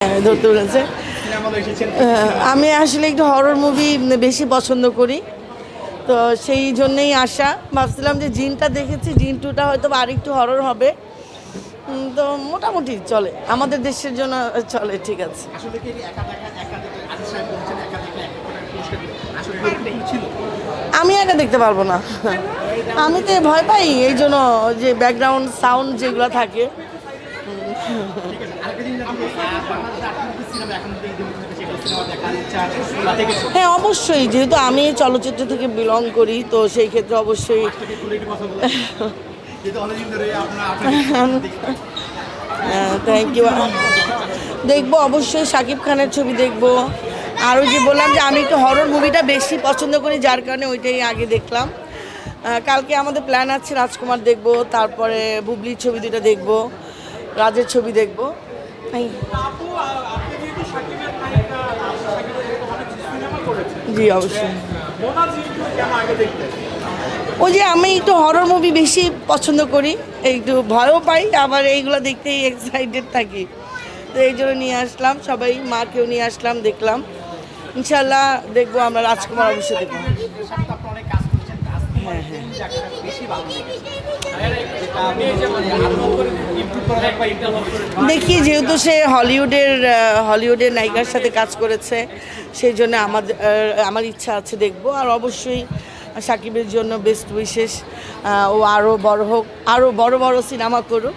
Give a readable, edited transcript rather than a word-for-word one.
ধরতে পেরেছে। আমি আসলে একটু হরর মুভি বেশি পছন্দ করি, তো সেই জন্যেই আসা। ভাবছিলাম যে জিনটা দেখেছি, জিন টুটা হয়তো আরেকটু হরর হবে, তো মোটামুটি চলে, আমাদের দেশের জন্য চলে, ঠিক আছে। আমি একা দেখতে পারবো না, আমি তো ভয় পাই, এই জন্য যে ব্যাকগ্রাউন্ড সাউন্ড যেগুলো থাকে। হ্যাঁ অবশ্যই, যেহেতু আমি চলচ্চিত্র থেকে বিলং করি, তো সেই ক্ষেত্রে অবশ্যই থ্যাংক ইউ। দেখবো অবশ্যই, শাকিব খানের ছবি দেখবো। আর ওই যে বললাম যে আমি একটু হরর মুভিটা বেশি পছন্দ করি, যার কারণে ওইটাই আগে দেখলাম। কালকে আমাদের প্ল্যান আছে রাজকুমার দেখবো, তারপরে বুবলির ছবি দুটো দেখবো, রাজের ছবি দেখবো। জি অবশ্যই। ওই যে আমি একটু হরর মুভি বেশি পছন্দ করি, একটু ভয়ও পাই, আবার এইগুলো দেখতেই এক্সাইটেড থাকি, তো এই জন্য নিয়ে আসলাম, সবাই মাকেও নিয়ে আসলাম, দেখলাম। ইনশাল্লাহ দেখবো, আমরা রাজকুমার অবশ্যই দেখবো। হ্যাঁ হ্যাঁ, দেখি, যেহেতু সে হলিউডের নায়িকার সাথে কাজ করেছে, সেই জন্য আমার ইচ্ছা আছে দেখব। আর অবশ্যই সাকিবের জন্য বেস্ট উইশেস, ও আরও বড় হোক, আরও বড় বড় সিনেমা করুক।